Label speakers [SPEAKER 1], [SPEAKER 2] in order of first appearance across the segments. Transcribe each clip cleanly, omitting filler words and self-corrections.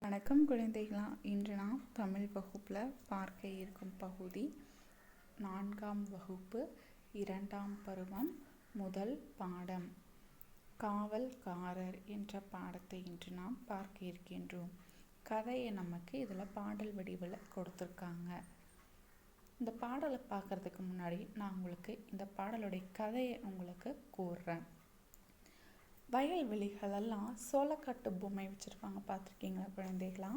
[SPEAKER 1] வணக்கம் குழந்தைகளா. இன்று நாம் தமிழ் வகுப்பில் பார்க்க இருக்கும் பகுதி 4ஆம் வகுப்பு 2ஆம் பருவம் முதல் பாடம் காவல்காரர் என்ற பாடத்தை இன்று நாம் பார்க்க இருக்கின்றோம். கதையை நமக்கு இதில் பாடல் வடிவில் கொடுத்துருக்காங்க. இந்த பாடலை பார்க்குறதுக்கு முன்னாடி நான் உங்களுக்கு இந்த பாடலுடைய கதையை உங்களுக்கு கூறுறேன். வயல்வெளிகளெல்லாம் சோளக்காட்டு பொம்மை வச்சுருப்பாங்க, பார்த்துருக்கீங்களா குழந்தைகளா?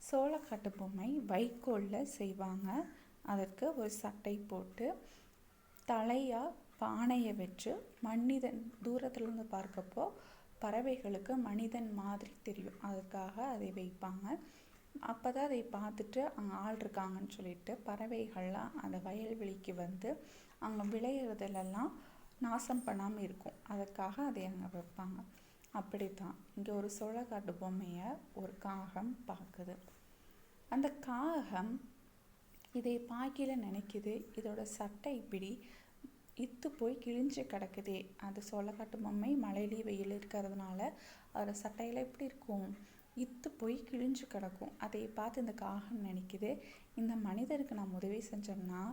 [SPEAKER 1] சோளக்காட்டு பொம்மை வைக்கோலில் செய்வாங்க. அதற்கு ஒரு சட்டை போட்டு தலையாக பானையை வச்சு மனிதன் தூரத்துலேருந்து பார்க்கப்போ பறவைகளுக்கு மனிதன் மாதிரி தெரியும், அதுக்காக அதை வைப்பாங்க. அப்போ தான் அதை பார்த்துட்டு அங்கே ஆள் இருக்காங்கன்னு சொல்லிட்டு பறவைகள்லாம் அந்த வயல்வெளிக்கு வந்து அங்கே விளையிறதுலெல்லாம் நாசம் பண்ணாமல் இருக்கும், அதுக்காக அதை அங்கே வைப்பாங்க. அப்படித்தான் இங்கே ஒரு சோளக்காட்டு பொம்மையை ஒரு காகம் பார்க்குது. அந்த காகம் இதை பார்க்கல நினைக்குது, இதோட சட்டை இப்படி இத்து போய் கிழிஞ்சு கிடக்குதே. அந்த சோளக்காட்டு பொம்மை மழையிலே வெயில் இருக்கிறதுனால அதோட சட்டையில் எப்படி இருக்கும், இத்து போய் கிழிஞ்சு கிடக்கும். அதை பார்த்து இந்த காகம் நினைக்குது, இந்த மனிதருக்கு நம்ம உதவி செஞ்சோம்னா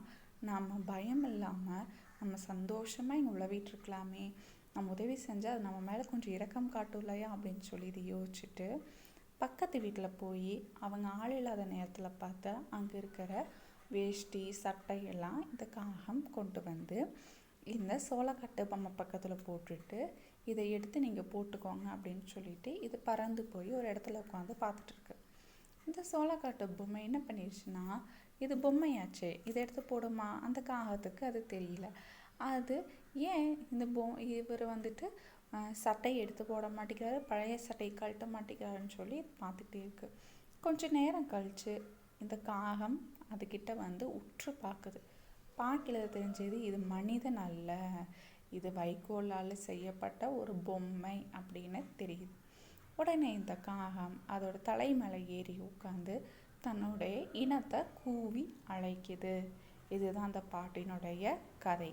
[SPEAKER 1] நம்ம பயம் இல்லாமல் நம்ம சந்தோஷமாக இங்கே உழவிட்டுருக்கலாமே, நம்ம உதவி செஞ்சால் அது நம்ம மேலே கொஞ்சம் இரக்கம் காட்டும் இல்லையா அப்படின்னு சொல்லி இதை யோசிச்சுட்டு பக்கத்து வீட்டில் போய் அவங்க ஆள் இல்லாத நேரத்தில் பார்த்தா அங்கே இருக்கிற வேஷ்டி சட்டையெல்லாம் இந்த காகம் கொண்டு வந்து இந்த சோளக்காட்டு பொம்மை பக்கத்தில் போட்டுட்டு இதை எடுத்து நீங்கள் போட்டுக்கோங்க அப்படின்னு சொல்லிட்டு இது பறந்து போய் ஒரு இடத்துல உட்காந்து பார்த்துட்ருக்கு. இந்த சோளக்காட்டு பொம்மை என்ன பண்ணிடுச்சுன்னா, இது பொம்மையாச்சே, இதை எடுத்து போடுமா? அந்த காகத்துக்கு அது தெரியல. அது ஏன் இந்த இவர் வந்துட்டு சட்டையை எடுத்து போட மாட்டேங்கிறாரு, பழைய சட்டையை கழட்ட மாட்டேங்கிறாருன்னு சொல்லி பார்த்துட்டே இருக்கு. கொஞ்சம் நேரம் கழித்து இந்த காகம் அதுக்கிட்ட வந்து உற்று பார்க்குது. பார்க்கல தெரிஞ்சது இது மனிதன் அல்ல, இது வைக்கோலால் செய்யப்பட்ட ஒரு பொம்மை அப்படின்னு தெரியுது. உடனே இந்த காகம் அதோட தலை மேலே ஏறி உட்காந்து தன்னுடைய இனத்தை கூவி அழைக்குது. இதுதான் அந்த பாட்டினுடைய கதை.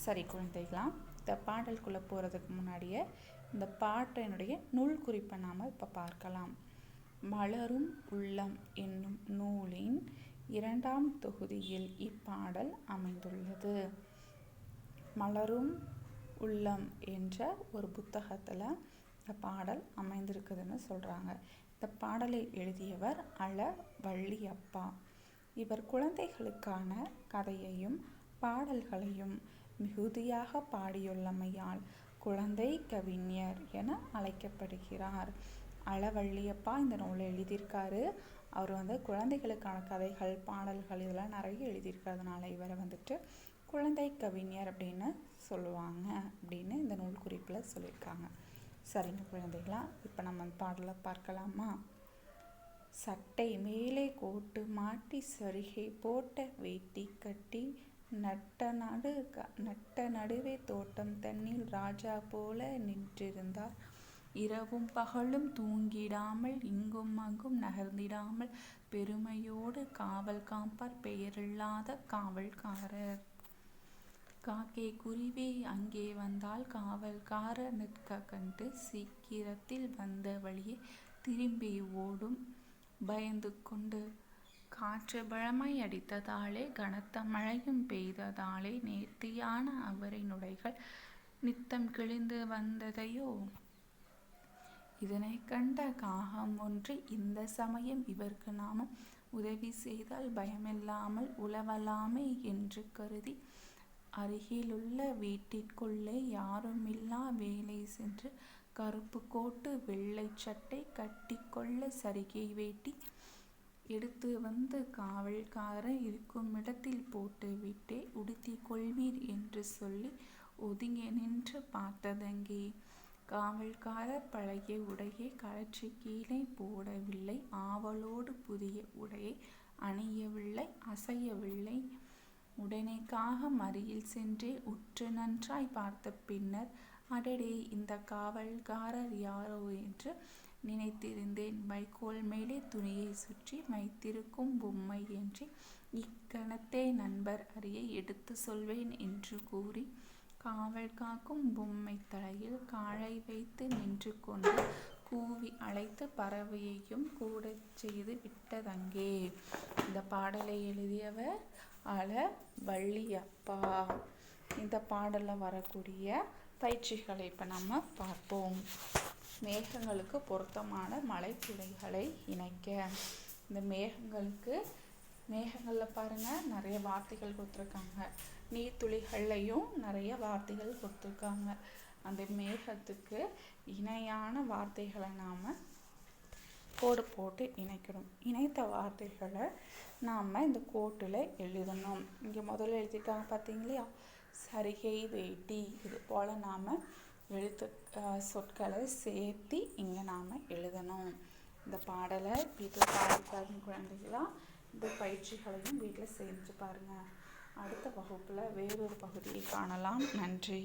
[SPEAKER 1] சரி குழந்தைகளா, இந்த பாடலுக்குள்ளே போகிறதுக்கு முன்னாடியே இந்த பாட்டினுடைய நூல் குறிப்பை நாம் இப்போ பார்க்கலாம். மலரும் உள்ளம் என்னும் நூலின் 2ஆம் தொகுதியில் இப்பாடல் அமைந்துள்ளது. மலரும் உள்ளம் என்ற ஒரு புத்தகத்தில் இந்த பாடல் அமைந்திருக்குதுன்னு சொல்கிறாங்க. இந்த பாடலை எழுதியவர் வள்ளியப்பா. இவர் குழந்தைகளுக்கான கதையையும் பாடல்களையும் மிகுதியாக பாடியுள்ளமையால் குழந்தை கவிஞர் என அழைக்கப்படுகிறார். வள்ளியப்பா இந்த நூலை எழுதியிருக்காரு. அவர் வந்து குழந்தைகளுக்கான கதைகள் பாடல்கள் இதெல்லாம் நிறைய எழுதியிருக்கிறதுனால இவரை வந்துட்டு குழந்தை கவிஞர் அப்படின்னு சொல்லுவாங்க அப்படின்னு இந்த நூல் குறிப்பில் சொல்லியிருக்காங்க. சரிங்க குழந்தைகளா, இப்போ நம்ம பாடலை பார்க்கலாமா? சட்டை மேலே கோட்டு மாட்டி சரிகை போட்ட வேட்டி கட்டி நட்ட நடுவே தோட்டம் தன்னில் ராஜா போல நின்றிருந்தார். இரவும் பகலும் தூங்கிடாமல் இங்கும் அங்கும் நகர்ந்திடாமல் பெருமையோடு காவல் காப்பார் பெயரில்லாத காவல்காரர். காக்கை குருவி அங்கே வந்தால் காவல்காரர் நிற்க கண்டு சீக்கிரத்தில் வந்த வழியே திரும்பி ஓடும் பயந்து கொண்டு. காற்று பலமாய் அடித்ததாலே கனத்த மழையும் பெய்ததாலே நேர்த்தியான அவரை நுடைகள் நித்தம் கிழிந்து வந்ததையோ. இதனை கண்ட காகம் ஒன்று இந்த சமயம் இவருக்கு நாமும் உதவி செய்தால் பயமில்லாமல் உழவலாமே என்று கருதி அருகிலுள்ள வீட்டிற்குள்ளே யாருமில்லா வேலை சென்று கருப்பு கோட்டு வெள்ளை சட்டை கட்டி கொள்ள சரிகை வேட்டி எடுத்து வந்து காவல்காரர் இருக்கும் இடத்தில் போட்டு விட்டே உடுத்தி கொள்வீர் என்று சொல்லி ஒதுங்கி நின்று பார்த்ததங்கே. காவல்காரர் பழைய உடையை கழற்றி கீழே போடவில்லை, ஆவலோடு புதிய உடையை அணியவில்லை, அசையவில்லை. உடனே காகம் அருகில் சென்றே உற்று நன்றாய் பார்த்த பின்னர் அடடே, இந்த காவல்காரர் யாரோ என்று நினைத்திருந்தேன். வைக்கோல் மேலே துணியை சுற்றி வைத்திருக்கும் பொம்மை என்று இக்கணத்தே நண்பர் அறிய எடுத்து சொல்வேன் என்று கூறி காவல் காக்கும் பொம்மை தலையில் காலை வைத்து நின்று கொண்டு கூவி அழைத்த பறவையையும் கூட செய்து விட்டதங்கே. இந்த பாடலை எழுதியவர் வள்ளியப்பா. இந்த பாடலில் வரக்கூடிய பயிற்சிகளை இப்போ நம்ம பார்ப்போம். மேகங்களுக்கு பொருத்தமான மழைத்துளிகளை இணைக்க. இந்த மேகங்களில் பாருங்கள் நிறைய வார்த்தைகள் கொடுத்துருக்காங்க. நீர்த்துளிகள்லையும் நிறைய வார்த்தைகள் கொடுத்துருக்காங்க. அந்த மேகத்துக்கு இணையான வார்த்தைகளை நாம் கோடு போட்டு இணைக்கணும். இணைத்த வார்த்தைகளை நாம் இந்த கோட்டில் எழுதணும். இங்கே முதல்ல எழுதியிருக்காங்க பார்த்தீங்களா, சரிகை வேட்டி. இது போல் நாம் சொற்களை சேர்த்து இங்கே நாம் எழுதணும். இந்த பாடலை வீட்டில் பாருங்க குழந்தைகளா. இந்த பயிற்சிகளையும் வீட்டில் செஞ்சு பாருங்கள். அடுத்த வகுப்பில் வேறொரு பகுதியை காணலாம். நன்றி.